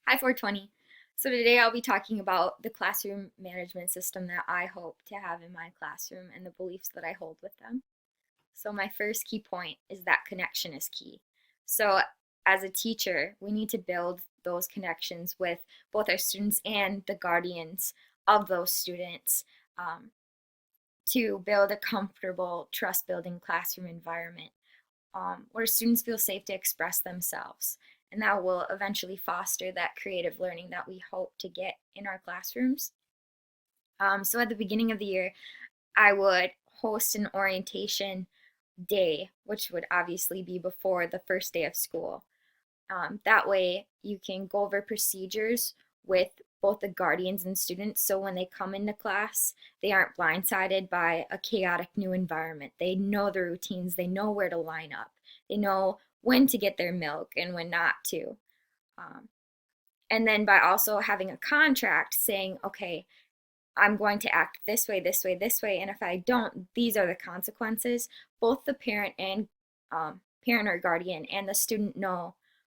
Hi 420. So today I'll be talking about the classroom management system that I hope to have in my classroom and the beliefs that I hold with them. So my first key point is that connection is key. So as a teacher, we need to build those connections with both our students and the guardians of those students to build a comfortable, trust-building classroom environment where students feel safe to express themselves. And that will eventually foster that creative learning that we hope to get in our classrooms. So at the beginning of the year, I would host an orientation day, which would obviously be before the first day of school. That way, you can go over procedures with both the guardians and students so when they come into class, they aren't blindsided by a chaotic new environment. They know the routines, they know where to line up, they know when to get their milk and when not to. Um, and then by also having a contract saying, okay, I'm going to act this way, this way, this way, and if I don't, these are the consequences. Both the parent or guardian and the student know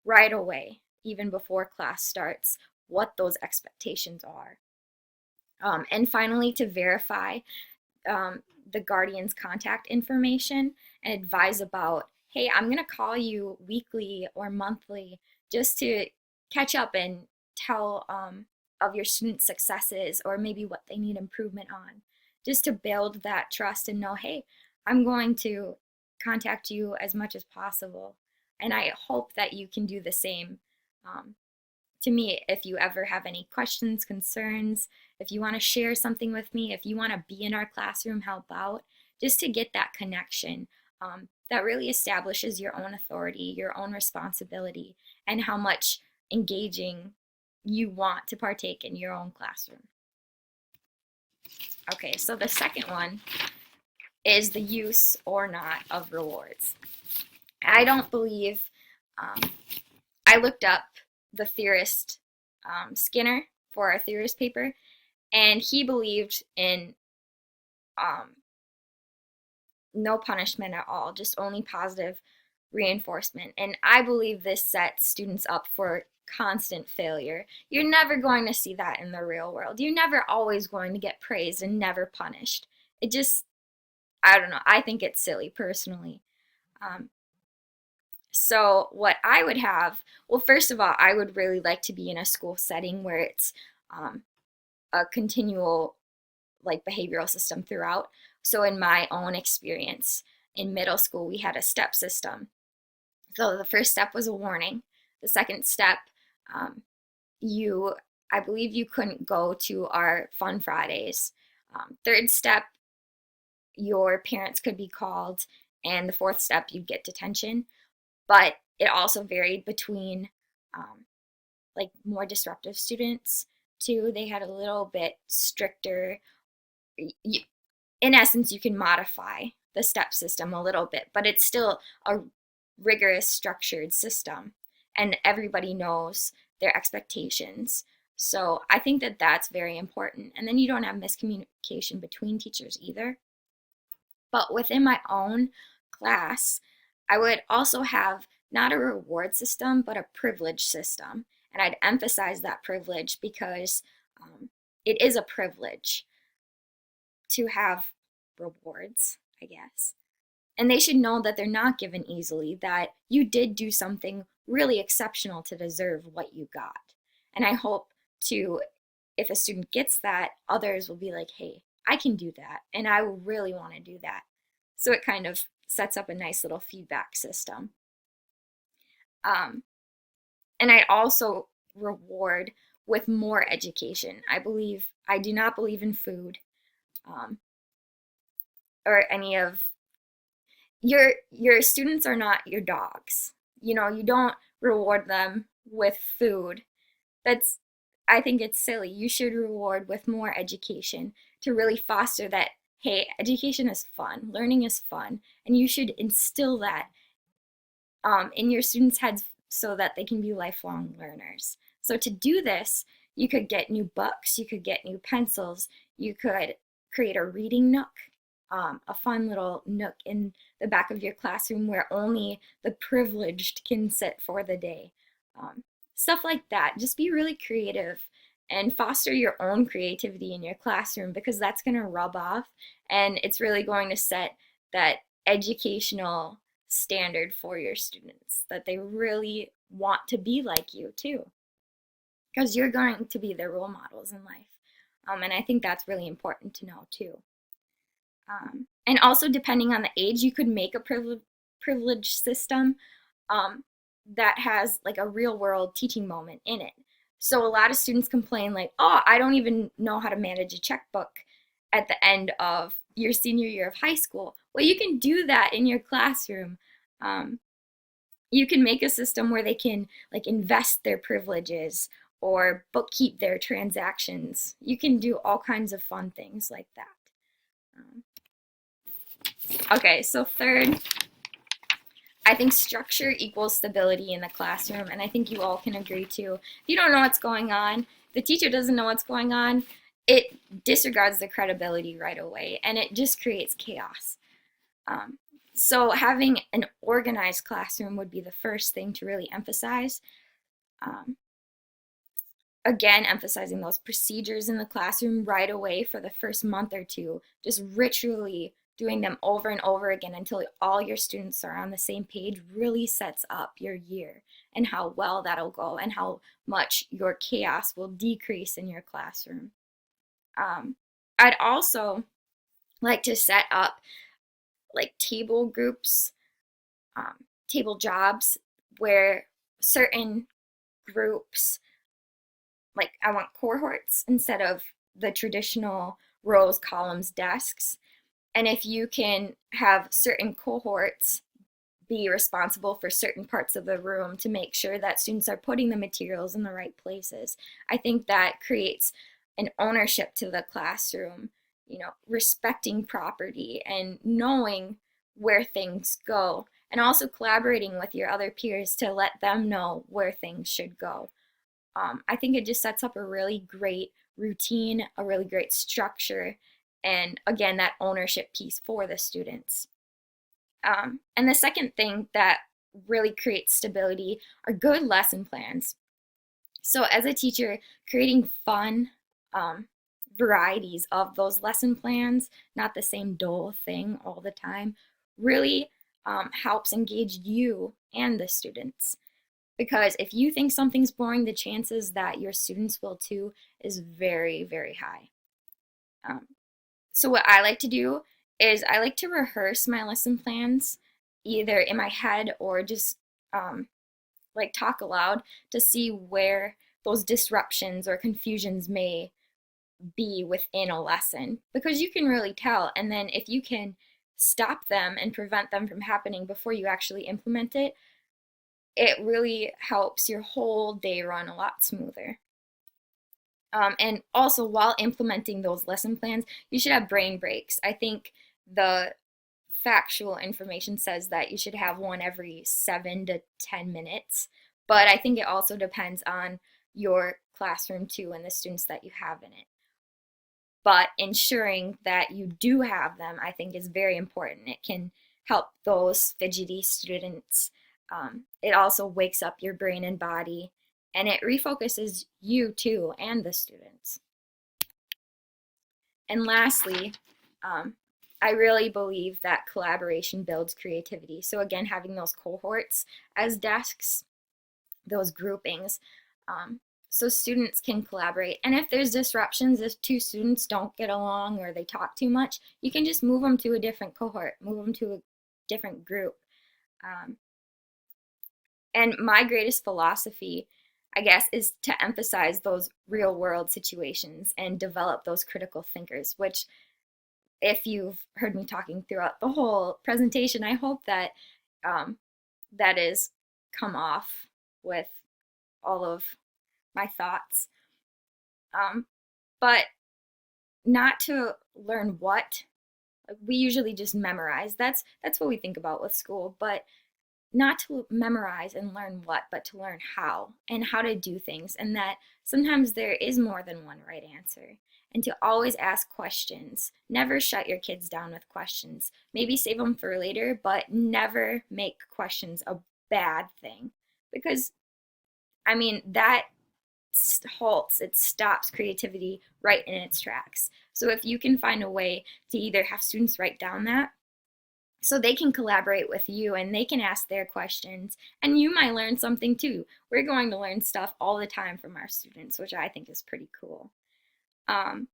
right away, even before class starts, what those expectations are. And finally, to verify the guardian's contact information and advise about, hey, I'm going to call you weekly or monthly just to catch up and tell of your students' successes or maybe what they need improvement on, just to build that trust and know, hey, I'm going to contact you as much as possible. And I hope that you can do the same to me if you ever have any questions, concerns, if you want to share something with me, if you want to be in our classroom, help out, just to get that connection that really establishes your own authority, your own responsibility, and how much engaging you want to partake in your own classroom. Okay, so the second one is the use or not of rewards. I don't believe, um, I looked up the theorist Skinner for our theorist paper, and he believed in um, no punishment at all, just only positive reinforcement. And I believe this sets students up for constant failure. You're never going to see that in the real world. You're never always going to get praised and never punished. It just, I don't know, I think it's silly personally. Um, so, what I would have, well, first of all, I would really like to be in a school setting where it's um, a continual like behavioral system throughout. So in my own experience in middle school, we had a step system. So the first step was a warning. The second step, um, you, I believe you couldn't go to our fun Fridays. Third step, your parents could be called. And the fourth step, you'd get detention. But it also varied between like more disruptive students too. They had a little bit stricter, in essence, you can modify the step system a little bit, but it's still a rigorous, structured system, and everybody knows their expectations. So I think that that's very important. And then you don't have miscommunication between teachers either. But within my own class, I would also have not a reward system, but a privilege system. And I'd emphasize that privilege because it is a privilege to have rewards, I guess. And they should know that they're not given easily, that you did do something really exceptional to deserve what you got. And I hope to, if a student gets that, others will be like, hey, I can do that, and I really want to do that. So it kind of sets up a nice little feedback system. Um, and I also reward with more education. I do not believe in food um, or any of your students are not your dogs. You know, you don't reward them with food. That's I think it's silly. You should reward with more education to really foster that, hey, education is fun, learning is fun, and you should instill that in your students' heads so that they can be lifelong learners. So to do this, you could get new books, you could get new pencils, you could create a reading nook, a fun little nook in the back of your classroom where only the privileged can sit for the day. stuff like that. Just be really creative and foster your own creativity in your classroom, because that's going to rub off and it's really going to set that educational standard for your students, that they really want to be like you too, because you're going to be their role models in life. And I think that's really important to know too. And also, depending on the age, you could make a privilege system um, that has like a real world teaching moment in it. So a lot of students complain like, oh, I don't even know how to manage a checkbook at the end of your senior year of high school. Well, you can do that in your classroom. Um, you can make a system where they can like invest their privileges or bookkeep their transactions. You can do all kinds of fun things like that. Um, okay, so third, I think structure equals stability in the classroom, and I think you all can agree too. If you don't know what's going on, the teacher doesn't know what's going on, it disregards the credibility right away, and it just creates chaos. Um, so having an organized classroom would be the first thing to really emphasize. Um, Again, emphasizing those procedures in the classroom right away for the first month or two, just ritually doing them over and over again until all your students are on the same page, really sets up your year and how well that'll go and how much your chaos will decrease in your classroom. I'd also like to set up like table groups, table jobs where certain groups, like I want cohorts instead of the traditional rows, columns, desks. And if you can have certain cohorts be responsible for certain parts of the room to make sure that students are putting the materials in the right places, I think that creates an ownership to the classroom, you know, respecting property and knowing where things go, and also collaborating with your other peers to let them know where things should go. I think it just sets up a really great routine, a really great structure, and again, that ownership piece for the students. And the second thing that really creates stability are good lesson plans. So, as a teacher, creating fun varieties of those lesson plans, not the same dull thing all the time, really helps engage you and the students. Because if you think something's boring, the chances that your students will too is very, very high. Um, so what I like to do is I like to rehearse my lesson plans either in my head or just um, like talk aloud to see where those disruptions or confusions may be within a lesson, because you can really tell. And then if you can stop them and prevent them from happening before you actually implement it, it really helps your whole day run a lot smoother. And also, while implementing those lesson plans, you should have brain breaks. I think the factual information says that you should have one every 7 to 10 minutes, but I think it also depends on your classroom too and the students that you have in it. But ensuring that you do have them, I think, is very important. It can help those fidgety students. It also wakes up your brain and body, and it refocuses you too and the students. And lastly, I really believe that collaboration builds creativity. So again, having those cohorts as desks, those groupings, so students can collaborate. And if there's disruptions, if two students don't get along or they talk too much, you can just move them to a different cohort, move them to a different group. And my greatest philosophy, I guess, is to emphasize those real world situations and develop those critical thinkers, which, if you've heard me talking throughout the whole presentation, I hope that that is come off with all of my thoughts. But not to learn what we usually just memorize. That's what we think about with school, but not to memorize and learn what, but to learn how and how to do things, and that sometimes there is more than one right answer. And to always ask questions. Never shut your kids down with questions. Maybe save them for later, but never make questions a bad thing, because I mean, that halts, it stops creativity right in its tracks. So if you can find a way to either have students write down that so they can collaborate with you and they can ask their questions, and you might learn something too. We're going to learn stuff all the time from our students, which I think is pretty cool. Um,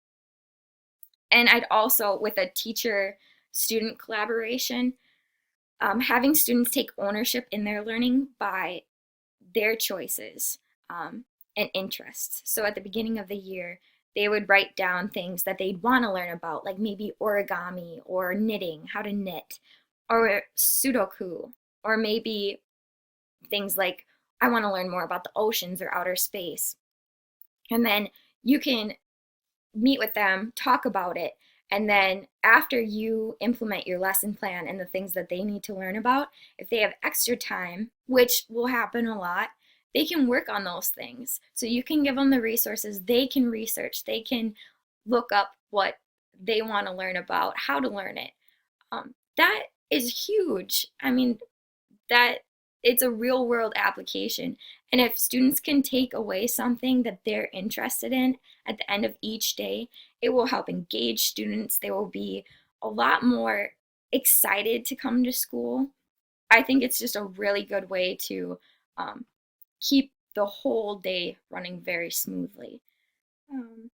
and I'd also, with a teacher student collaboration, having students take ownership in their learning by their choices and interests. So at the beginning of the year, they would write down things that they'd want to learn about, like maybe origami or knitting, how to knit, or Sudoku, or maybe things like, I want to learn more about the oceans or outer space. And then you can meet with them, talk about it, and then after you implement your lesson plan and the things that they need to learn about, if they have extra time, which will happen a lot, they can work on those things. So you can give them the resources, they can research, they can look up what they want to learn about, how to learn it. That is huge. I mean, that it's a real world application. And if students can take away something that they're interested in at the end of each day, it will help engage students. They will be a lot more excited to come to school. I think it's just a really good way to um, keep the whole day running very smoothly. Um,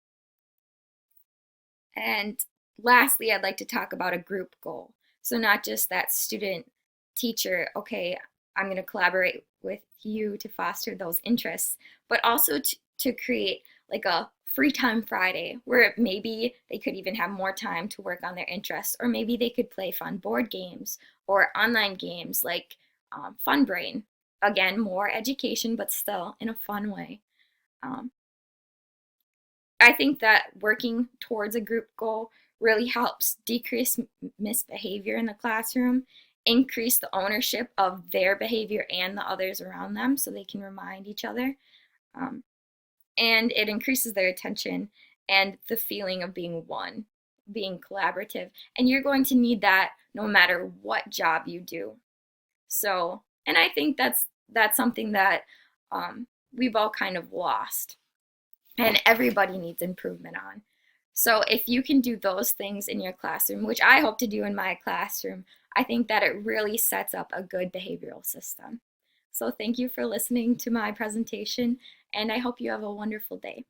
and lastly, I'd like to talk about a group goal. So, not just that student teacher, okay, I'm going to collaborate with you to foster those interests, but also to create like a free time Friday where maybe they could even have more time to work on their interests, or maybe they could play fun board games or online games like Fun Brain. Again, more education, but still in a fun way. Um, I think that working towards a group goal really helps decrease misbehavior in the classroom, increase the ownership of their behavior and the others around them so they can remind each other. Um, and it increases their attention and the feeling of being one, being collaborative. And you're going to need that no matter what job you do. So, and I think that's something that we've all kind of lost and everybody needs improvement on. So if you can do those things in your classroom, which I hope to do in my classroom, I think that it really sets up a good behavioral system. So thank you for listening to my presentation, and I hope you have a wonderful day.